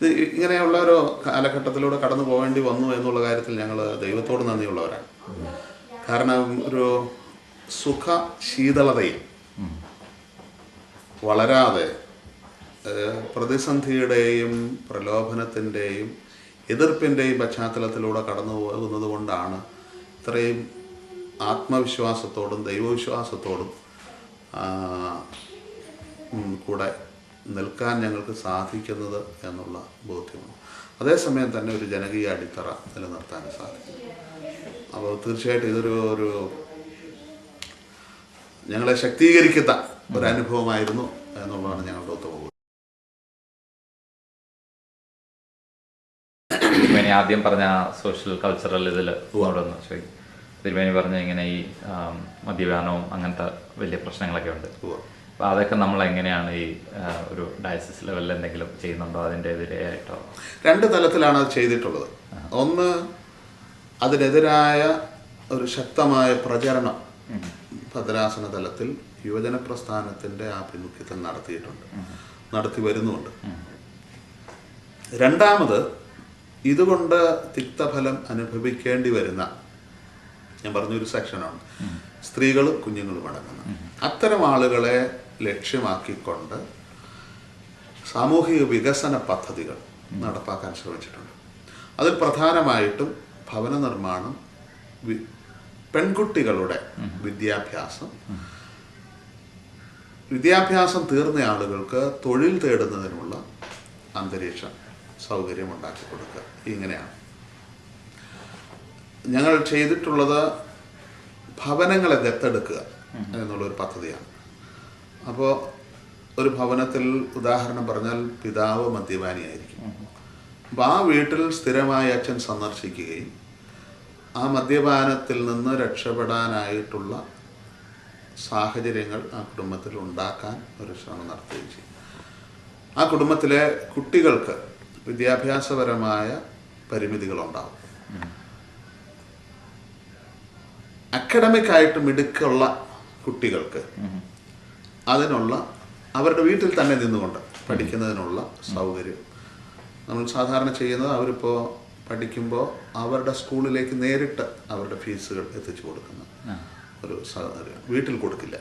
ഇത് ഇങ്ങനെയുള്ള ഒരു കാലഘട്ടത്തിലൂടെ കടന്നു പോകേണ്ടി വന്നു എന്നുള്ള കാര്യത്തിൽ ഞങ്ങൾ ദൈവത്തോട് നന്ദിയുള്ളവരാണ്. കാരണം ഒരു സുഖ ശീതളതയിൽ വളരാതെ പ്രതിസന്ധിയുടെയും പ്രലോഭനത്തിൻ്റെയും എതിർപ്പിൻ്റെയും പശ്ചാത്തലത്തിലൂടെ കടന്നു പോകുന്നത് കൊണ്ടാണ് ഇത്രയും ആത്മവിശ്വാസത്തോടും ദൈവവിശ്വാസത്തോടും കൂടെ നിൽക്കാൻ ഞങ്ങൾക്ക് സാധിക്കുന്നത് എന്നുള്ള ബോധ്യമാണ്. അതേസമയം തന്നെ ഒരു ജനകീയ അടിത്തറ നിലനിർത്താൻ സാധിക്കും. അപ്പോൾ തീർച്ചയായിട്ടും ഇതൊരു ഞങ്ങളെ ശക്തീകരിക്കുന്ന ഒരനുഭവമായിരുന്നു എന്നുള്ളതാണ് ഞങ്ങളുടെ ഒത്തുപോകുന്നത്. തിരുമേനി ആദ്യം പറഞ്ഞ സോഷ്യൽ കൾച്ചറൽ ഇതിൽ തിരുമേനി പറഞ്ഞ ഇങ്ങനെ ഈ മദ്യപാനവും അങ്ങനത്തെ വലിയ പ്രശ്നങ്ങളൊക്കെ ഉണ്ട്. അപ്പോൾ അതൊക്കെ നമ്മൾ എങ്ങനെയാണ് ഈ ഒരു ഡയസിസ് ലെവലിൽ എന്തെങ്കിലും ചെയ്യുന്നുണ്ടോ? അതിൻ്റെ എതിരെയായിട്ടോ? രണ്ട് തലത്തിലാണ് അത് ചെയ്തിട്ടുള്ളത്. ഒന്ന്, അതിനെതിരായ ഒരു ശക്തമായ പ്രചരണം ഭദ്രാസന തലത്തിൽ യുവജന പ്രസ്ഥാനത്തിൻ്റെ ആഭിമുഖ്യത്തിൽ നടത്തി വരുന്നുണ്ട്. രണ്ടാമത്, ഇതുകൊണ്ട് തിക്തഫലം അനുഭവിക്കേണ്ടി വരുന്ന, ഞാൻ പറഞ്ഞൊരു സെക്ഷനാണ്, സ്ത്രീകളും കുഞ്ഞുങ്ങളും അടങ്ങുന്ന അത്തരം ആളുകളെ ലക്ഷ്യമാക്കിക്കൊണ്ട് സാമൂഹിക വികസന പദ്ധതികൾ നടപ്പാക്കാൻ ശ്രമിച്ചിട്ടുണ്ട്. അതിൽ പ്രധാനമായിട്ടും ഭവന നിർമ്മാണം, പെൺകുട്ടികളുടെ വിദ്യാഭ്യാസം തീർന്ന ആളുകൾക്ക് തൊഴിൽ തേടുന്നതിനുള്ള അന്തരീക്ഷം സൗകര്യം ഉണ്ടാക്കി കൊടുക്കുക. ഇങ്ങനെയാണ് ഞങ്ങൾ ചെയ്തിട്ടുള്ളത്. ഭവനങ്ങളെ ദത്തെടുക്കുക എന്നുള്ളൊരു പദ്ധതിയാണ്. അപ്പോൾ ഒരു ഭവനത്തിൽ ഉദാഹരണം പറഞ്ഞാൽ പിതാവ് മദ്യപാനിയായിരിക്കും. അപ്പോൾ ആ വീട്ടിൽ സ്ഥിരമായി അച്ഛൻ സന്ദർശിക്കുകയും ആ മദ്യപാനത്തിൽ നിന്ന് രക്ഷപ്പെടാനായിട്ടുള്ള സാഹചര്യങ്ങൾ ആ കുടുംബത്തിൽ ഉണ്ടാക്കാൻ ഒരു ശ്രമം നടത്തുകയും ചെയ്യും. ആ കുടുംബത്തിലെ കുട്ടികൾക്ക് വിദ്യാഭ്യാസപരമായ പരിമിതികളുണ്ടാവും. അക്കാഡമിക്കായിട്ട് മിടുക്കുള്ള കുട്ടികൾക്ക് അതിനുള്ള അവരുടെ വീട്ടിൽ തന്നെ നിന്നുകൊണ്ട് പഠിക്കുന്നതിനുള്ള സൗകര്യം നമ്മൾ സാധാരണ ചെയ്യുന്നത്, അവരിപ്പോൾ പഠിക്കുമ്പോൾ അവരുടെ സ്കൂളിലേക്ക് നേരിട്ട് അവരുടെ ഫീസുകൾ എത്തിച്ചു കൊടുക്കുന്ന ഒരു സാഹചര്യം വീട്ടിൽ കൊടുക്കില്ല.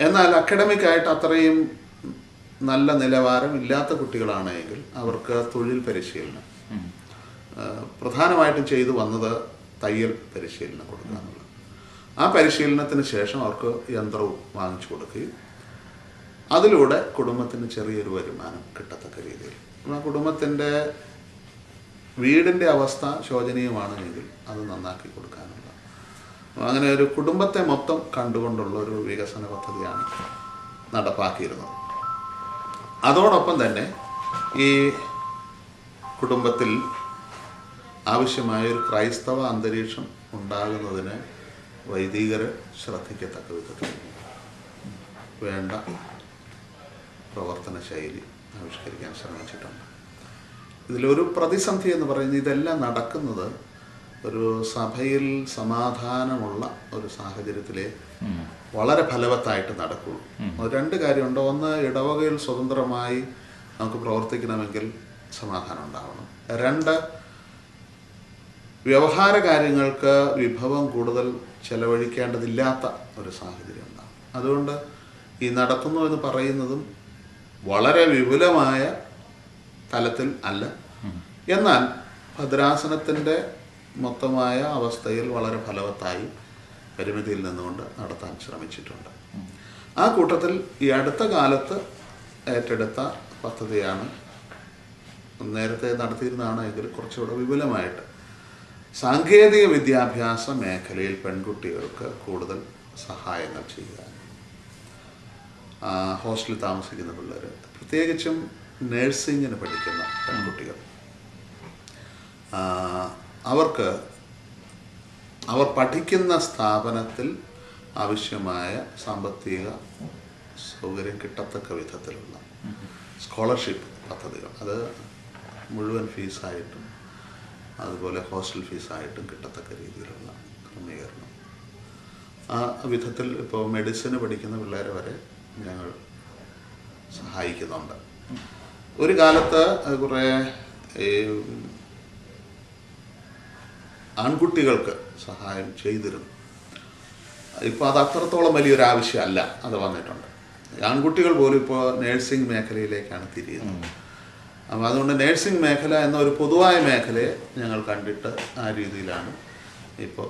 എന്നാൽ അക്കാഡമിക്കായിട്ട് അത്രയും നല്ല നിലവാരം ഇല്ലാത്ത കുട്ടികളാണെങ്കിൽ അവർക്ക് തൊഴിൽ പരിശീലനം പ്രധാനമായിട്ടും ചെയ്തു വന്നത് തയ്യൽ പരിശീലനം കൊടുക്കുക എന്നുള്ളത്. ആ പരിശീലനത്തിന് ശേഷം അവർക്ക് യന്ത്രവും വാങ്ങിച്ചു കൊടുക്കുകയും അതിലൂടെ കുടുംബത്തിന് ചെറിയൊരു വരുമാനം കിട്ടത്തക്ക രീതിയിൽ, ആ കുടുംബത്തിൻ്റെ വീടിൻ്റെ അവസ്ഥ ശോചനീയമാണെങ്കിൽ അത് നന്നാക്കി കൊടുക്കാനുള്ള, അങ്ങനെ ഒരു കുടുംബത്തെ മൊത്തം കണ്ടുകൊണ്ടുള്ള ഒരു വികസന പദ്ധതിയാണ് നടപ്പാക്കിയിരുന്നത്. അതോടൊപ്പം തന്നെ ഈ കുടുംബത്തിൽ ആവശ്യമായ ഒരു ക്രൈസ്തവ അന്തരീക്ഷം ഉണ്ടാകുന്നതിന് വൈദികർ ശ്രദ്ധിക്കത്തക്ക വിധത്തിൽ വേണ്ട പ്രവർത്തന ശൈലി ആവിഷ്കരിക്കാൻ ശ്രമിച്ചിട്ടുണ്ട്. ഇതിലൊരു പ്രതിസന്ധി എന്ന് പറയുന്നത്, ഇതെല്ലാം നടക്കുന്നത് ഒരു സഭയിൽ സമാധാനമുള്ള ഒരു സാഹചര്യത്തിലെ വളരെ ഫലവത്തായിട്ട് നടക്കുള്ളൂ. രണ്ട് കാര്യമുണ്ട്. ഒന്ന്, ഇടവകയിൽ സ്വതന്ത്രമായി നമുക്ക് പ്രവർത്തിക്കണമെങ്കിൽ സമാധാനം ഉണ്ടാവണം. രണ്ട്, വ്യവഹാര കാര്യങ്ങൾക്ക് വിഭവം കൂടുതൽ ചെലവഴിക്കേണ്ടതില്ലാത്ത ഒരു സാഹചര്യം ഉണ്ടാകും. അതുകൊണ്ട് ഈ നടത്തുന്നു എന്ന് പറയുന്നതും വളരെ വിപുലമായ തലത്തിൽ അല്ല, എന്നാൽ ഭദ്രാസനത്തിൻ്റെ മൊത്തമായ അവസ്ഥയിൽ വളരെ ഫലവത്തായി പരിമിതിയിൽ നിന്നുകൊണ്ട് നടത്താൻ ശ്രമിച്ചിട്ടുണ്ട്. ആ കൂട്ടത്തിൽ ഈ അടുത്ത കാലത്ത് ഏറ്റെടുത്ത പദ്ധതിയാണ്, നേരത്തെ നടത്തിയിരുന്നതാണ് എങ്കിൽ കുറച്ചുകൂടെ വിപുലമായിട്ട് സാങ്കേതിക വിദ്യാഭ്യാസ മേഖലയിൽ പെൺകുട്ടികൾക്ക് കൂടുതൽ സഹായങ്ങൾ ചെയ്യുക. ഹോസ്റ്റലിൽ താമസിക്കുന്ന പിള്ളേർ, പ്രത്യേകിച്ചും നഴ്സിങ്ങിന് പഠിക്കുന്ന പെൺകുട്ടികൾ, അവർ പഠിക്കുന്ന സ്ഥാപനത്തിൽ ആവശ്യമായ സാമ്പത്തിക സൗകര്യം കിട്ടത്തക്ക വിധത്തിലുള്ള സ്കോളർഷിപ്പ് പദ്ധതികൾ, അത് മുഴുവൻ ഫീസായിട്ടും അതുപോലെ ഹോസ്റ്റൽ ഫീസായിട്ടും കിട്ടത്തക്ക രീതിയിലുള്ള ക്രമീകരണം. ആ വിധത്തിൽ ഇപ്പോൾ മെഡിസിന് പഠിക്കുന്ന പിള്ളേരെ വരെ ഞങ്ങൾ സഹായിക്കുന്നുണ്ട്. ഒരു കാലത്ത് കുറേ ഈ ആൺകുട്ടികൾക്ക് സഹായം ചെയ്തിരുന്നു. ഇപ്പോൾ അത് അത്രത്തോളം വലിയൊരു ആവശ്യമല്ല അത് വന്നിട്ടുണ്ട്. ആൺകുട്ടികൾ പോലും ഇപ്പോൾ നേഴ്സിംഗ് മേഖലയിലേക്കാണ് തിരിയുന്നത്. അപ്പോൾ അതുകൊണ്ട് നേഴ്സിംഗ് മേഖല എന്ന ഒരു പൊതുവായ മേഖലയെ ഞങ്ങൾ കണ്ടിട്ട് ആ രീതിയിലാണ് ഇപ്പോൾ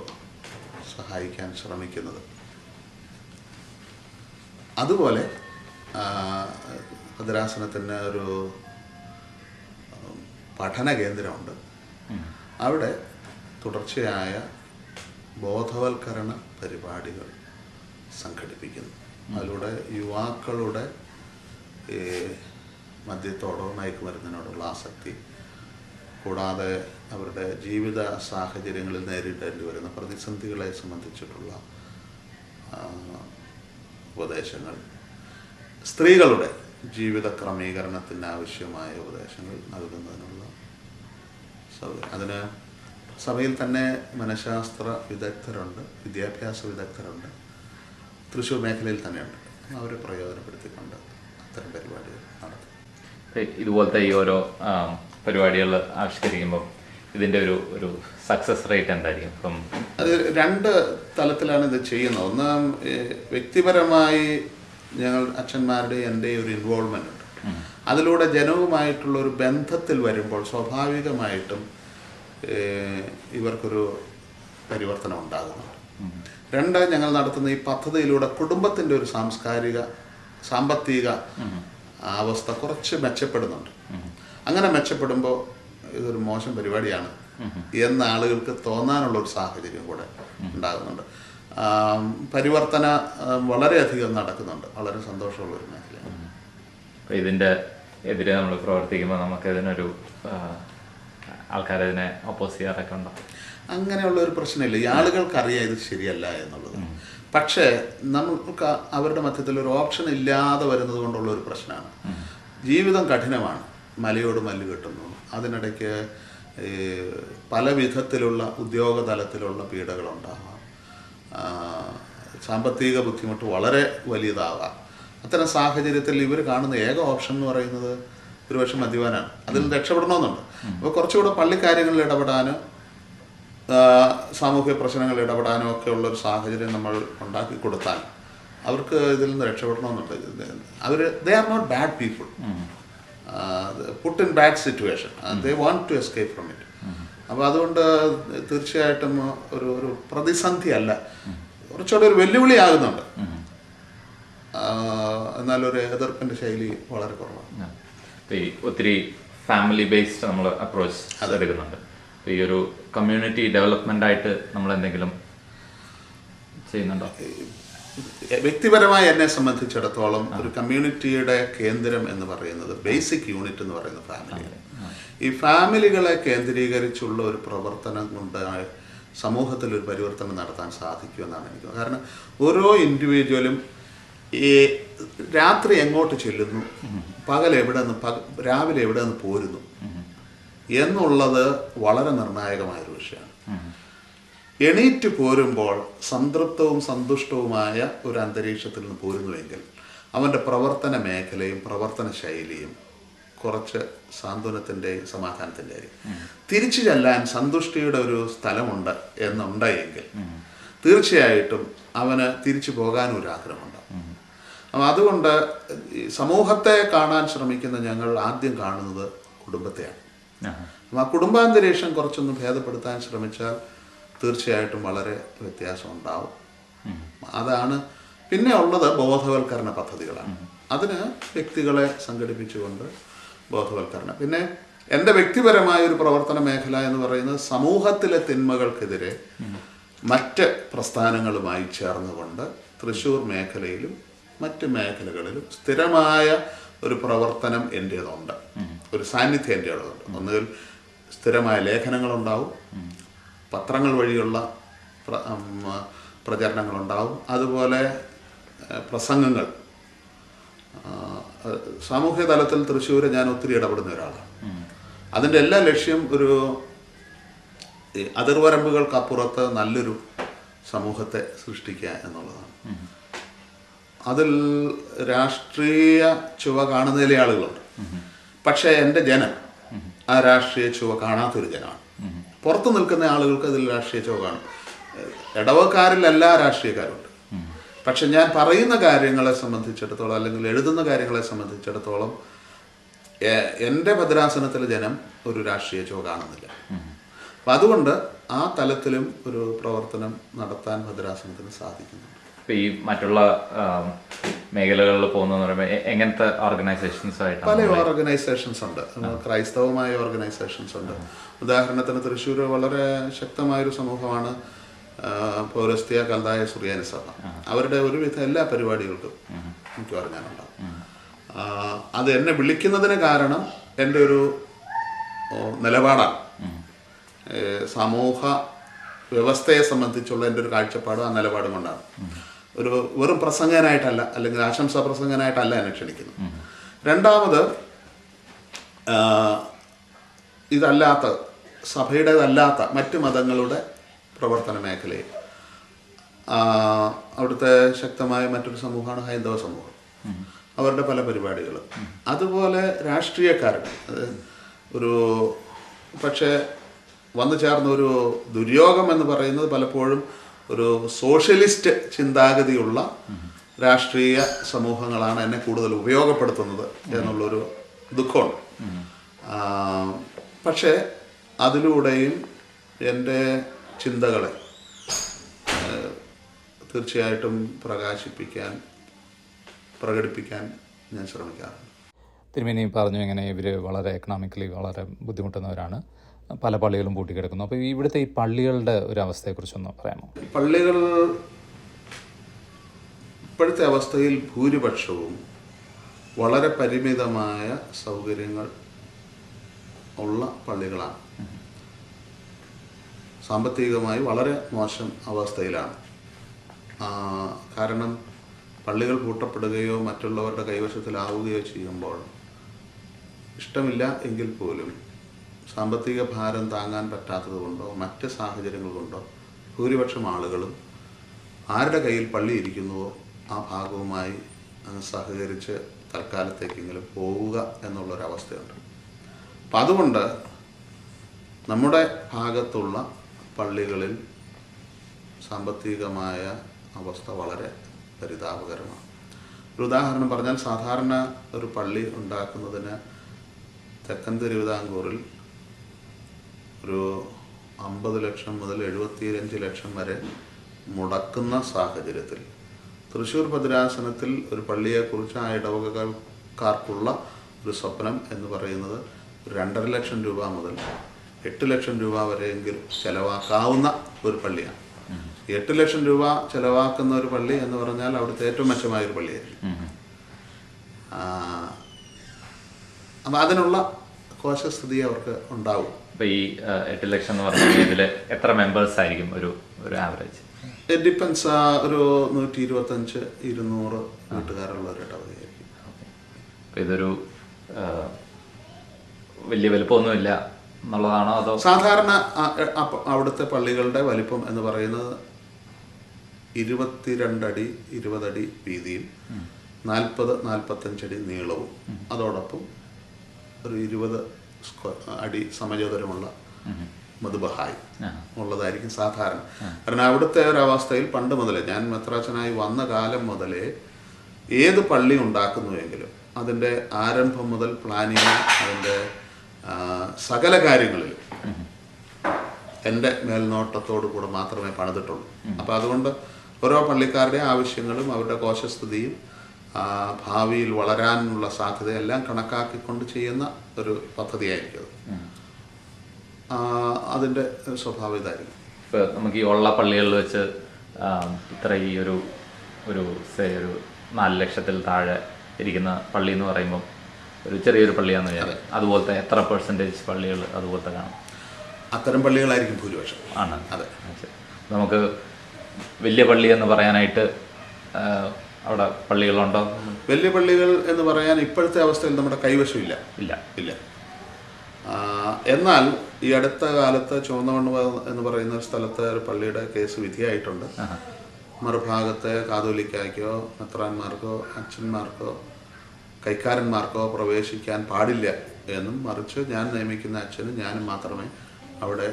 സഹായിക്കാൻ ശ്രമിക്കുന്നത്. അതുപോലെ ഭദ്രാസനത്തിന് ഒരു പഠന കേന്ദ്രമുണ്ട്. അവിടെ തുടർച്ചയായ ബോധവൽക്കരണ പരിപാടികൾ സംഘടിപ്പിക്കുന്നു. അതിലൂടെ യുവാക്കളുടെ മദ്യത്തോടോ മയക്കുമരുന്നിനോടുള്ള ആസക്തി, കൂടാതെ അവരുടെ ജീവിത സാഹചര്യങ്ങളിൽ നേരിടേണ്ടി വരുന്ന പ്രതിസന്ധികളെ സംബന്ധിച്ചിട്ടുള്ള ഉപദേശങ്ങൾ, സ്ത്രീകളുടെ ജീവിത ക്രമീകരണത്തിന് ആവശ്യമായ ഉപദേശങ്ങൾ നൽകുന്നതിനുള്ള സൗകര്യം. അതിന് സഭയിൽ തന്നെ മനഃശാസ്ത്ര വിദഗ്ധരുണ്ട്, വിദ്യാഭ്യാസ വിദഗ്ധരുണ്ട്, തൃശ്ശൂർ മേഖലയിൽ തന്നെയുണ്ട്. അവരെ പ്രയോജനപ്പെടുത്തിക്കൊണ്ട് അത്തരം പരിപാടികൾ നടത്തും. ഇതുപോലത്തെ ഈ ഓരോ പരിപാടികൾ ആവിഷ്കരിക്കുമ്പോൾ ഇതിൻ്റെ ഒരു സക്സസ് റേറ്റ് എന്തായിരിക്കും? ഇപ്പം അത് 2 തലത്തിലാണ് ഇത് ചെയ്യുന്നത്. ഒന്ന്, വ്യക്തിപരമായി ഞങ്ങൾ അച്ഛന്മാരുടെ എൻ്റെ ഒരു ഇൻവോൾവ്മെൻ്റ് ഉണ്ട്. അതിലൂടെ ജനവുമായിട്ടുള്ള ഒരു ബന്ധത്തിൽ വരുമ്പോൾ സ്വാഭാവികമായിട്ടും ഇവർക്കൊരു പരിവർത്തനം ഉണ്ടാകുന്നുണ്ട്. 2, ഞങ്ങൾ നടത്തുന്ന ഈ പദ്ധതിയിലൂടെ കുടുംബത്തിൻ്റെ ഒരു സാമ്പത്തിക അവസ്ഥ കുറച്ച് മെച്ചപ്പെടുന്നുണ്ട്. അങ്ങനെ മെച്ചപ്പെടുമ്പോൾ ഇതൊരു മോശം പരിപാടിയാണ് എന്ന ആളുകൾക്ക് തോന്നാനുള്ളൊരു സാഹചര്യം കൂടെ ഉണ്ടാകുന്നുണ്ട്. പരിവർത്തന വളരെയധികം നടക്കുന്നുണ്ട്. വളരെ സന്തോഷമുള്ളൊരു മേഖലയാണ്. അപ്പോൾ ഇതിൻ്റെ എതിരെ നമ്മൾ പ്രവർത്തിക്കുമ്പോൾ നമുക്ക് ഇതിനൊരു ആൾക്കാരതിനെ ഒപ്പോസ് ചെയ്യാറൊക്കെ ഉണ്ടോ? അങ്ങനെയുള്ള ഒരു പ്രശ്നമില്ല. ഈ ആളുകൾക്കറിയാം ഇത് ശരിയല്ല എന്നുള്ളത്. പക്ഷേ നമുക്ക് അവരുടെ മധ്യത്തിൽ ഒരു ഓപ്ഷൻ ഇല്ലാതെ വരുന്നത് കൊണ്ടുള്ള ഒരു പ്രശ്നമാണ്. ജീവിതം കഠിനമാണ്. മലയോട് മല്ല് കെട്ടുന്നു. അതിനിടയ്ക്ക് പല വിധത്തിലുള്ള ഉദ്യോഗ തലത്തിലുള്ള പീഡകളുണ്ടാകാം. സാമ്പത്തിക ബുദ്ധിമുട്ട് വളരെ വലിയതാകാം. അത്തരം സാഹചര്യത്തിൽ ഇവർ കാണുന്ന ഏക ഓപ്ഷൻ എന്ന് പറയുന്നത് ഒരുപക്ഷെ മദ്യപാനാണ്. അതിൽ രക്ഷപ്പെടണമെന്നുണ്ട്. അപ്പോൾ കുറച്ചുകൂടെ പള്ളിക്കാര്യങ്ങളിൽ ഇടപെടാനും സാമൂഹ്യ പ്രശ്നങ്ങളിൽ ഇടപെടാനും ഒക്കെ ഉള്ളൊരു സാഹചര്യം നമ്മൾ ഉണ്ടാക്കി കൊടുത്താൽ അവർക്ക് ഇതിൽ നിന്ന് രക്ഷപ്പെടണമെന്നുണ്ട്. they are not bad people, put in bad situation, they want to escape from it. അപ്പോൾ അതുകൊണ്ട് തീർച്ചയായിട്ടും ഒരു പ്രതിസന്ധി അല്ല, കുറച്ചുകൂടെ ഒരു വെല്ലുവിളി ആകുന്നുണ്ട്. എന്നാലൊരു എതിർപ്പിൻ്റെ ശൈലി വളരെ കുറവാണ്. ഈ ഒത്തിരി ഫാമിലി ബേസ്ഡ് നമ്മൾ അപ്രോച്ച് എടുക്കുന്നുണ്ട്. ഈ ഒരു കമ്മ്യൂണിറ്റി ഡെവലപ്മെന്റ് ആയിട്ട് നമ്മൾ എന്തെങ്കിലും ചെയ്യുന്നുണ്ടോ? വ്യക്തിപരമായി എന്നെ സംബന്ധിച്ചിടത്തോളം ഒരു കമ്മ്യൂണിറ്റിയുടെ കേന്ദ്രം എന്ന് പറയുന്നത്, ബേസിക് യൂണിറ്റ് എന്ന് പറയുന്ന ഫാമിലിയാണ്. ഈ ഫാമിലികളെ കേന്ദ്രീകരിച്ചുള്ള ഒരു പ്രവർത്തനം കൊണ്ട് സമൂഹത്തിൽ ഒരു പരിവർത്തനം നടത്താൻ സാധിക്കുമെന്നാണ് എനിക്ക്. കാരണം ഓരോ ഇൻഡിവിജ്വലും ഈ രാത്രി എങ്ങോട്ട് ചെല്ലുന്നു, പകൽ രാവിലെ എവിടെ നിന്ന് പോരുന്നു എന്നുള്ളത് വളരെ നിർണായകമായൊരു വിഷയമാണ്. എണീറ്റ് പോരുമ്പോൾ സംതൃപ്തവും സന്തുഷ്ടവുമായ ഒരു അന്തരീക്ഷത്തിൽ നിന്ന് പോരുന്നുവെങ്കിൽ അവൻ്റെ പ്രവർത്തന മേഖലയും പ്രവർത്തന ശൈലിയും കുറച്ച് സാന്ത്വനത്തിൻ്റെയും സമാധാനത്തിൻ്റെയും. തിരിച്ചു ചെല്ലാൻ സന്തുഷ്ടിയുടെ ഒരു സ്ഥലമുണ്ട് എന്നുണ്ടെങ്കിൽ തീർച്ചയായിട്ടും അവന് തിരിച്ചു പോകാനും ഒരു ആഗ്രഹമുണ്ടാകും. അപ്പം അതുകൊണ്ട് സമൂഹത്തെ കാണാൻ ശ്രമിക്കുന്ന ഞങ്ങൾ ആദ്യം കാണുന്നത് കുടുംബത്തെയാണ്. അപ്പം ആ കുടുംബാന്തരീക്ഷം കുറച്ചൊന്ന് ഭേദപ്പെടുത്താൻ ശ്രമിച്ചാൽ തീർച്ചയായിട്ടും വളരെ വ്യത്യാസം ഉണ്ടാവും. അതാണ്. പിന്നെ ഉള്ളത് ബോധവൽക്കരണ പദ്ധതികളാണ്. അതിന് വ്യക്തികളെ സംഘടിപ്പിച്ചുകൊണ്ട് ബോധവൽക്കരണം. പിന്നെ എൻ്റെ വ്യക്തിപരമായ ഒരു പ്രവർത്തന മേഖല എന്ന് പറയുന്നത് സമൂഹത്തിലെ തിന്മകൾക്കെതിരെ മറ്റ് പ്രസ്ഥാനങ്ങളുമായി ചേർന്നുകൊണ്ട് തൃശ്ശൂർ മേഖലയിലും മറ്റ് മേഖലകളിലും സ്ഥിരമായ ഒരു പ്രവർത്തനം എൻ്റേതുണ്ട്, ഒരു സാന്നിധ്യം എൻ്റേതുണ്ട്. ഒന്നുകിൽ സ്ഥിരമായ ലേഖനങ്ങളുണ്ടാവും, പത്രങ്ങൾ വഴിയുള്ള പ്രചരണങ്ങളുണ്ടാവും, അതുപോലെ പ്രസംഗങ്ങൾ. സാമൂഹ്യ തലത്തിൽ തൃശ്ശൂർ ഞാൻ ഒത്തിരി ഇടപെടുന്ന ഒരാളാണ്. അതിൻ്റെ എല്ലാ ലക്ഷ്യം ഒരു അതിർവരമ്പുകൾക്കപ്പുറത്ത് നല്ലൊരു സമൂഹത്തെ സൃഷ്ടിക്കുക എന്നുള്ളതാണ്. അതിൽ രാഷ്ട്രീയ ചുവ കാണുന്നതിലെ ആളുകളുണ്ട്. പക്ഷേ എൻ്റെ ജനം ആ രാഷ്ട്രീയ ചുവ കാണാത്തൊരു ജനമാണ്. പുറത്തു നിൽക്കുന്ന ആളുകൾക്ക് അതിൽ രാഷ്ട്രീയ ചുവ കാണും. ഇടവക്കാരിൽ എല്ലാ രാഷ്ട്രീയക്കാരുണ്ട്. പക്ഷെ ഞാൻ പറയുന്ന കാര്യങ്ങളെ സംബന്ധിച്ചിടത്തോളം അല്ലെങ്കിൽ എഴുതുന്ന കാര്യങ്ങളെ സംബന്ധിച്ചിടത്തോളം എൻ്റെ ഭദ്രാസനത്തിലെ ജനം ഒരു രാഷ്ട്രീയ ചുവ കാണുന്നില്ല. അപ്പം അതുകൊണ്ട് ആ തലത്തിലും ഒരു പ്രവർത്തനം നടത്താൻ ഭദ്രാസനത്തിന് സാധിക്കുന്നുണ്ട്. ഇപ്പം ഈ മറ്റുള്ള മേഖലകളിൽ പോകുന്നതെന്ന് പറയുമ്പോൾ എങ്ങനത്തെ ഓർഗനൈസേഷൻസ് ആയിട്ടാണ്? പല ഓർഗനൈസേഷൻസ് ഉണ്ട്. ക്രൈസ്തവമായ ഓർഗനൈസേഷൻസ് ഉണ്ട്. ഉദാഹരണത്തിന് തൃശ്ശൂർ വളരെ ശക്തമായൊരു സമൂഹമാണ് പൗരസ്ത്യ കൽതായ സുറിയാനി സഭ. അവരുടെ ഒരുവിധ എല്ലാ പരിപാടികൾക്കും എനിക്ക് പറഞ്ഞാലുണ്ടാവും. അത് എന്നെ വിളിക്കുന്നതിന് കാരണം എൻ്റെ ഒരു നിലപാടാണ്. സമൂഹ വ്യവസ്ഥയെ സംബന്ധിച്ചുള്ള എൻ്റെ ഒരു കാഴ്ചപ്പാട് ആ നിലപാട് കൊണ്ടാണ്. ഒരു വെറും പ്രസംഗനായിട്ടല്ല, അല്ലെങ്കിൽ ആശംസാ പ്രസംഗനായിട്ടല്ല എന്നെ ക്ഷണിക്കുന്നത്. രണ്ടാമത്, ഇതല്ലാത്ത സഭയുടേതല്ലാത്ത മറ്റ് മതങ്ങളുടെ പ്രവർത്തന മേഖലയിൽ അവിടുത്തെ ശക്തമായ മറ്റൊരു സമൂഹമാണ് ഹൈന്ദവ സമൂഹം. അവരുടെ പല പരിപാടികളും അതുപോലെ രാഷ്ട്രീയക്കാരുടെ ഒരു പക്ഷേ വന്നു ചേർന്ന ഒരു ദുര്യോഗം എന്ന് പറയുന്നത് പലപ്പോഴും ഒരു സോഷ്യലിസ്റ്റ് ചിന്താഗതിയുള്ള രാഷ്ട്രീയ സമൂഹങ്ങളാണ് എന്നെ കൂടുതൽ ഉപയോഗപ്പെടുത്തുന്നത് എന്നുള്ളൊരു ദുഃഖമുണ്ട്. പക്ഷേ അതിലൂടെയും എൻ്റെ ചിന്തകളെ തീർച്ചയായിട്ടും പ്രകടിപ്പിക്കാൻ ഞാൻ ശ്രമിക്കാറുണ്ട്. തിരുമേനി പറഞ്ഞു ഇങ്ങനെ ഇവർ വളരെ എക്കണോമിക്കലി വളരെ ബുദ്ധിമുട്ടുന്നവരാണ്, പല പള്ളികളും പൂട്ടിക്കിടക്കുന്നു. അപ്പോൾ ഇവിടുത്തെ ഈ പള്ളികളുടെ ഒരു അവസ്ഥയെക്കുറിച്ചൊന്ന് പറയാമോ? പള്ളികൾ ഇപ്പോഴത്തെ അവസ്ഥയിൽ ഭൂരിപക്ഷവും വളരെ പരിമിതമായ സൗകര്യങ്ങൾ ഉള്ള പള്ളികളാണ്. സാമ്പത്തികമായി വളരെ മോശം അവസ്ഥയിലാണ്. കാരണം പള്ളികൾ പൂട്ടപ്പെടുകയോ മറ്റുള്ളവരുടെ കൈവശത്തിലാവുകയോ ചെയ്യുമ്പോൾ ഇഷ്ടമില്ല എങ്കിൽ പോലും സാമ്പത്തിക ഭാരം താങ്ങാൻ പറ്റാത്തത് കൊണ്ടോ മറ്റ് സാഹചര്യങ്ങൾ കൊണ്ടോ ഭൂരിപക്ഷം ആളുകളും ആരുടെ കയ്യിൽ പള്ളി ഇരിക്കുന്നുവോ ആ ഭാഗവുമായി സഹകരിച്ച് തൽക്കാലത്തേക്കെങ്കിലും പോവുക എന്നുള്ളൊരവസ്ഥയുണ്ട്. അപ്പം അതുകൊണ്ട് നമ്മുടെ ഭാഗത്തുള്ള പള്ളികളിൽ സാമ്പത്തികമായ അവസ്ഥ വളരെ പരിതാപകരമാണ്. ഒരു ഉദാഹരണം പറഞ്ഞാൽ, സാധാരണ ഒരു പള്ളി ഉണ്ടാക്കുന്നതിന് തെക്കൻ തിരുവിതാംകൂറിൽ ഒരു 50 ലക്ഷം മുതൽ 75 ലക്ഷം വരെ മുടക്കുന്ന സാഹചര്യത്തിൽ തൃശ്ശൂർ ഭദ്രാസനത്തിൽ ഒരു പള്ളിയെക്കുറിച്ച് ആ ഇടവകക്കാർക്കുള്ള ഒരു സ്വപ്നം എന്ന് പറയുന്നത് 2.5 ലക്ഷം രൂപ മുതൽ 8 ലക്ഷം രൂപ വരെയെങ്കിലും ചെലവാക്കാവുന്ന ഒരു പള്ളിയാണ്. 8 ലക്ഷം രൂപ ചെലവാക്കുന്ന ഒരു പള്ളി എന്ന് പറഞ്ഞാൽ അവിടുത്തെ ഏറ്റവും മെച്ചമായൊരു പള്ളിയായിരിക്കും. അപ്പം അതിനുള്ള കോശസ്ഥിതി അവർക്ക് ഉണ്ടാവും. അപ്പോൾ ഈ 8 ലക്ഷം എന്ന് പറഞ്ഞാൽ ഇതിൽ എത്ര മെമ്പേഴ്സ് ആയിരിക്കും ഒരു ആവറേജ്? It depends. ഒരു 125-200 വീട്ടുകാരുള്ള ഒരു ഇടവകയായിരിക്കും. അപ്പോൾ ഇതൊരു വലിയ വലുപ്പമൊന്നുമില്ല എന്നുള്ളതാണോ? അതോ സാധാരണ അവിടുത്തെ പള്ളികളുടെ വലിപ്പം എന്ന് പറയുന്നത് 22 അടി 20 അടി വീതിയും 40-45 അടി നീളവും അതോടൊപ്പം ഒരു 20 അടി സമചതുരമുള്ള മധുബഹായി ഉള്ളതായിരിക്കും സാധാരണ. കാരണം അവിടുത്തെ ഒരവസ്ഥയിൽ പണ്ട് മുതലേ, ഞാൻ മെത്രാച്ചനായി വന്ന കാലം മുതലേ ഏത് പള്ളി ഉണ്ടാക്കുന്നുവെങ്കിലും അതിൻ്റെ ആരംഭം മുതൽ പ്ലാനിങ്, അതിൻ്റെ സകല കാര്യങ്ങളിലും എൻ്റെ മേൽനോട്ടത്തോടു കൂടെ മാത്രമേ പണിതിട്ടുള്ളൂ. അപ്പോൾ അതുകൊണ്ട് ഓരോ പള്ളിക്കാരുടെ ആവശ്യങ്ങളും അവരുടെ കോശസ്ഥിതിയും ഭാവിയിൽ വളരാനുള്ള സാധ്യതയെല്ലാം കണക്കാക്കിക്കൊണ്ട് ചെയ്യുന്ന ഒരു പദ്ധതിയായിരിക്കും. അതിൻ്റെ സ്വഭാവം ഇതായിരിക്കും. ഇപ്പോൾ നമുക്ക് ഈ ഉള്ള പള്ളികളിൽ വെച്ച് ഇത്ര ഈ ഒരു 4 ലക്ഷത്തിൽ താഴെ ഇരിക്കുന്ന പള്ളി എന്ന് പറയുമ്പോൾ ഒരു ചെറിയൊരു പള്ളിയാണെന്ന് വിചാരിക്കും. അതുപോലത്തെ എത്ര % പള്ളികൾ അതുപോലത്തെ കാണും? അത്തരം പള്ളികളായിരിക്കും ഭൂരിപക്ഷം. ആണ്. അതെ. നമുക്ക് വലിയ പള്ളി എന്ന് പറയാനായിട്ട് അവിടെ പള്ളികളുണ്ടോ? വലിയ പള്ളികൾ എന്ന് പറയാൻ ഇപ്പോഴത്തെ അവസ്ഥയിൽ നമ്മുടെ കൈവശമില്ല. ഇല്ല. എന്നാൽ ഈ അടുത്ത കാലത്ത് ചുവന്നമണ്ണ് എന്ന് പറയുന്ന ഒരു സ്ഥലത്ത് ഒരു പള്ളിയുടെ കേസ് വിധിയായിട്ടുണ്ട്. മറുഭാഗത്തെ കാതോലിക്കായ്ക്കോ മെത്രാന്മാർക്കോ അച്ഛന്മാർക്കോ കൈക്കാരന്മാർക്കോ പ്രവേശിക്കാൻ പാടില്ല എന്നും മറിച്ച് ഞാൻ നിയമിക്കുന്ന അച്ഛനും ഞാനും മാത്രമേ അവിടെ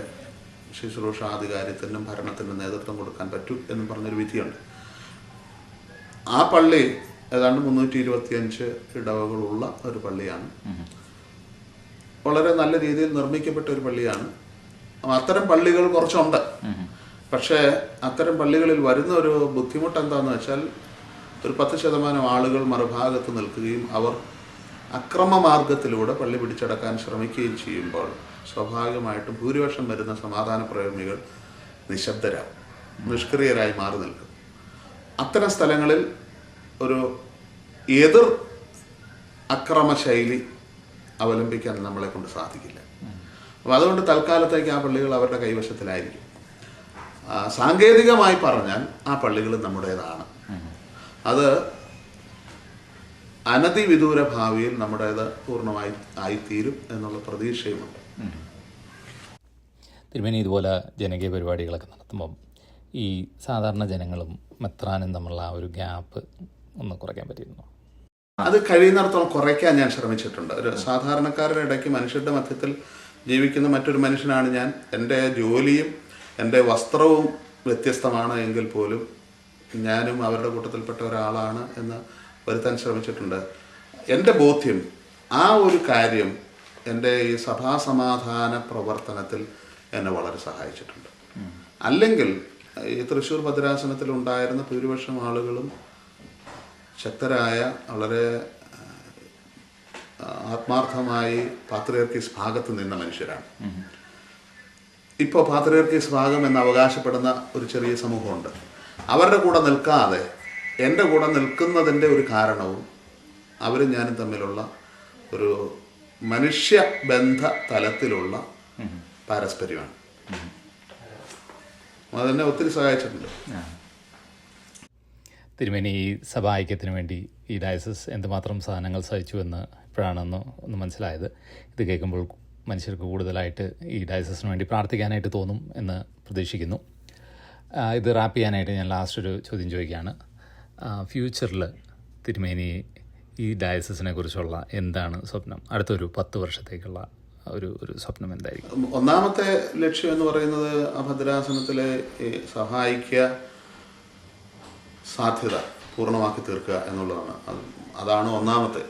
ശുശ്രൂഷാധികാരത്തിനും ഭരണത്തിനും നേതൃത്വം കൊടുക്കാൻ പറ്റൂ എന്നും പറഞ്ഞൊരു വിധിയുണ്ട്. ആ പള്ളി ഏതാണ്ട് 325 ഇടവകളുള്ള ഒരു പള്ളിയാണ്. വളരെ നല്ല രീതിയിൽ നിർമ്മിക്കപ്പെട്ട ഒരു പള്ളിയാണ്. അത്തരം പള്ളികൾ കുറച്ചുണ്ട്. പക്ഷേ അത്തരം പള്ളികളിൽ വരുന്ന ഒരു ബുദ്ധിമുട്ട് എന്താണെന്ന് വെച്ചാൽ, ഒരു 10% ആളുകൾ മറുഭാഗത്ത് നിൽക്കുകയും അവർ അക്രമമാർഗത്തിലൂടെ പള്ളി പിടിച്ചടക്കാൻ ശ്രമിക്കുകയും ചെയ്യുമ്പോൾ സ്വാഭാവികമായിട്ടും ഭൂരിപക്ഷം വരുന്ന സമാധാന പ്രേമികൾ നിശബ്ദരാകും, നിഷ്ക്രിയരായി മാറി നിൽക്കും. അത്തരം സ്ഥലങ്ങളിൽ ഒരു എതിർ അക്രമ ശൈലി അവലംബിക്കാൻ നമ്മളെ കൊണ്ട് സാധിക്കില്ല. അപ്പോൾ അതുകൊണ്ട് തൽക്കാലത്തേക്ക് ആ പള്ളികൾ അവരുടെ കൈവശത്തിലായിരിക്കും. സാങ്കേതികമായി പറഞ്ഞാൽ ആ പള്ളികൾ നമ്മുടേതാണ്. അത് അനധിവിദൂര ഭാവിയിൽ നമ്മുടേത് പൂർണ്ണമായി ആയിത്തീരും എന്നുള്ള പ്രതീക്ഷയുമുണ്ട്. തിരുമേനി ഇതുപോലെ ജനകീയ പരിപാടികളൊക്കെ നടത്തുമ്പം ഈ സാധാരണ ജനങ്ങളും മെത്രാനും തമ്മിലുള്ള ആ ഒരു ഗ്യാപ്പ് ഒന്ന് കുറയ്ക്കാൻ പറ്റിയിരുന്നു? അത് കഴിയുന്നിടത്തോളം കുറയ്ക്കാൻ ഞാൻ ശ്രമിച്ചിട്ടുണ്ട്. ഒരു സാധാരണക്കാരുടെ ഇടയ്ക്ക് മനുഷ്യരുടെ മധ്യത്തിൽ ജീവിക്കുന്ന മറ്റൊരു മനുഷ്യനാണ് ഞാൻ. എൻ്റെ ജോലിയും എൻ്റെ വസ്ത്രവും വ്യത്യസ്തമാണ് എങ്കിൽ പോലും ഞാനും അവരുടെ കൂട്ടത്തിൽപ്പെട്ട ഒരാളാണ് എന്ന് വരുത്താൻ ശ്രമിച്ചിട്ടുണ്ട്. എൻ്റെ ബോധ്യം ആ ഒരു കാര്യം എൻ്റെ ഈ സഭാസമാധാന പ്രവർത്തനത്തിൽ എന്നെ വളരെ സഹായിച്ചിട്ടുണ്ട്. അല്ലെങ്കിൽ ഈ തൃശ്ശൂർ ഭദ്രാസനത്തിൽ ഉണ്ടായിരുന്ന ഭൂരിപക്ഷം ആളുകളും ശക്തരായ വളരെ ആത്മാർത്ഥമായി പാത്രിയർക്കീസ് ഭാഗത്ത് നിന്ന മനുഷ്യരാണ്. ഇപ്പോൾ പാത്രിയർക്കീസ് ഭാഗം എന്ന് അവകാശപ്പെടുന്ന ഒരു ചെറിയ സമൂഹമുണ്ട്. അവരുടെ കൂടെ നിൽക്കാതെ എൻ്റെ കൂടെ നിൽക്കുന്നതിൻ്റെ ഒരു കാരണവും അവരും ഞാനും തമ്മിലുള്ള ഒരു മനുഷ്യബന്ധ തലത്തിലുള്ള പാരസ്പര്യമാണ്. അതെന്നെ ഒത്തിരി സഹായിച്ചിട്ടുണ്ട്. തിരുമേനി ഈ സഭാ ഐക്യത്തിന് വേണ്ടി ഈ ഡയസസ് എന്തുമാത്രം സാധനങ്ങൾ സഹിച്ചു എന്ന് ഇപ്പോഴാണെന്ന് ഒന്ന് മനസ്സിലായത്. ഇത് കേൾക്കുമ്പോൾ മനുഷ്യർക്ക് കൂടുതലായിട്ട് ഈ ഡയസസിന് വേണ്ടി പ്രാർത്ഥിക്കാനായിട്ട് തോന്നും എന്ന് പ്രതീക്ഷിക്കുന്നു. ഇത് റാപ്പ് ചെയ്യാനായിട്ട് ഞാൻ ലാസ്റ്റ് ഒരു ചോദ്യം ചോദിക്കുകയാണ്. ഫ്യൂച്ചറിൽ തിരുമേനി ഈ ഡയസസിനെ കുറിച്ചുള്ള എന്താണ് സ്വപ്നം? അടുത്തൊരു 10 വർഷത്തേക്കുള്ള ഒരു സ്വപ്നം എന്തായിരിക്കും? ഒന്നാമത്തെ ലക്ഷ്യം എന്ന് പറയുന്നത് ആ ഭദ്രാസനത്തിലെ ഈ സഹായിക്ക സാധ്യത പൂർണ്ണമാക്കി തീർക്കുക എന്നുള്ളതാണ്. അതാണ് ഒന്നാമത്തെ.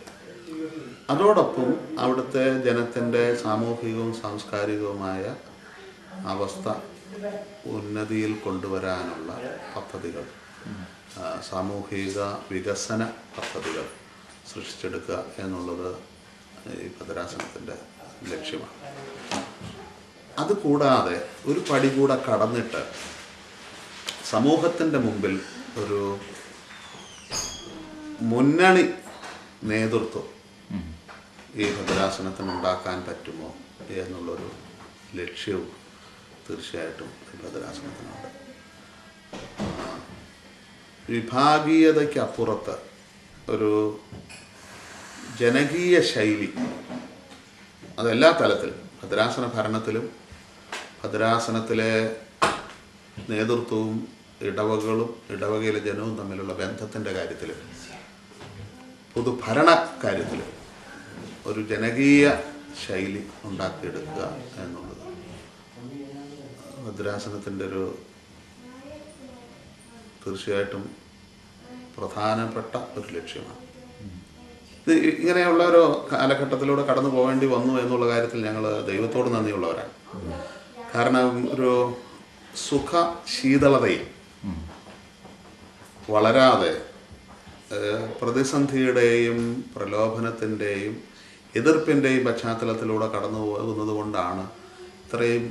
അതോടൊപ്പം അവിടുത്തെ ജനത്തിൻ്റെ സാമൂഹികവും സാംസ്കാരികവുമായ അവസ്ഥ ഉന്നതിയിൽ കൊണ്ടുവരാനുള്ള പദ്ധതികൾ, സാമൂഹിക വികസന പദ്ധതികൾ സൃഷ്ടിച്ചെടുക്കുക എന്നുള്ളത് ഈ ഭദ്രാസനത്തിൻ്റെ ലക്ഷ്യമാണ്. അതുകൂടാതെ ഒരു പടി കൂടെ കടന്നിട്ട് സമൂഹത്തിൻ്റെ മുമ്പിൽ ഒരു മുന്നണി നേതൃത്വം ഈ ഭദ്രാസനത്തിന് ഉണ്ടാക്കാൻ പറ്റുമോ എന്നുള്ളൊരു ലക്ഷ്യവും തീർച്ചയായിട്ടും ഈ ഭദ്രാസനത്തിനുണ്ട്. വിഭാഗീയതയ്ക്കപ്പുറത്ത് ഒരു ജനകീയ ശൈലി, അതെല്ലാ തലത്തിലും, ഭദ്രാസന ഭരണത്തിലും ഭദ്രാസനത്തിലെ നേതൃത്വവും ഇടവകളും ഇടവകയിലെ ജനവും തമ്മിലുള്ള ബന്ധത്തിൻ്റെ കാര്യത്തിലും പൊതുഭരണ കാര്യത്തിലും ഒരു ജനകീയ ശൈലി ഉണ്ടാക്കിയെടുക്കുക എന്നുള്ളത് ഭദ്രാസനത്തിൻ്റെ ഒരു തീർച്ചയായിട്ടും പ്രധാനപ്പെട്ട ഒരു ലക്ഷ്യമാണ്. ഇത് ഇങ്ങനെയുള്ള ഒരു കാലഘട്ടത്തിലൂടെ കടന്നു പോകേണ്ടി വന്നു എന്നുള്ള കാര്യത്തിൽ ഞങ്ങൾ ദൈവത്തോട് നന്ദിയുള്ളവരാണ്. കാരണം ഒരു സുഖ ശീതളതയിൽ വളരാതെ പ്രതിസന്ധിയുടെയും പ്രലോഭനത്തിൻ്റെയും എതിർപ്പിൻ്റെയും പശ്ചാത്തലത്തിലൂടെ കടന്നു പോകുന്നത് കൊണ്ടാണ് ഇത്രയും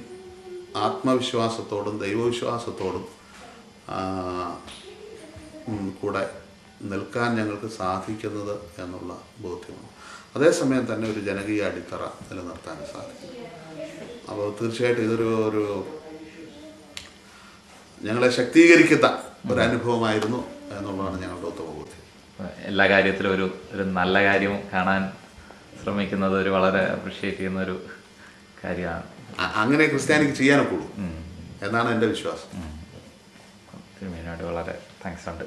ആത്മവിശ്വാസത്തോടും ദൈവവിശ്വാസത്തോടും കൂടെ നിൽക്കാൻ ഞങ്ങൾക്ക് സാധിക്കുന്നത് എന്നുള്ള ബോധ്യമാണ്. അതേസമയം തന്നെ ഒരു ജനകീയ അടിത്തറ നിലനിർത്താൻ സാധിക്കും. അപ്പോൾ തീർച്ചയായിട്ടും ഇതൊരു ഞങ്ങളെ ശക്തീകരിക്കുന്ന ഒരു അനുഭവമായിരുന്നു എന്നുള്ളതാണ് ഞങ്ങളുടെ ഉത്തമ ബോധ്യം. എല്ലാ കാര്യത്തിലും ഒരു നല്ല കാര്യം കാണാൻ ശ്രമിക്കുന്നത് ഒരു വളരെ അപ്രിഷ്യേറ്റ് ചെയ്യുന്ന ഒരു കാര്യമാണ്. അങ്ങനെ ക്രിസ്ത്യാനിക്ക് ചെയ്യാനൊക്കെ എന്നാണ് എൻ്റെ വിശ്വാസം. തിരുമേനിയോട് വളരെ താങ്ക്സ് ഉണ്ട്.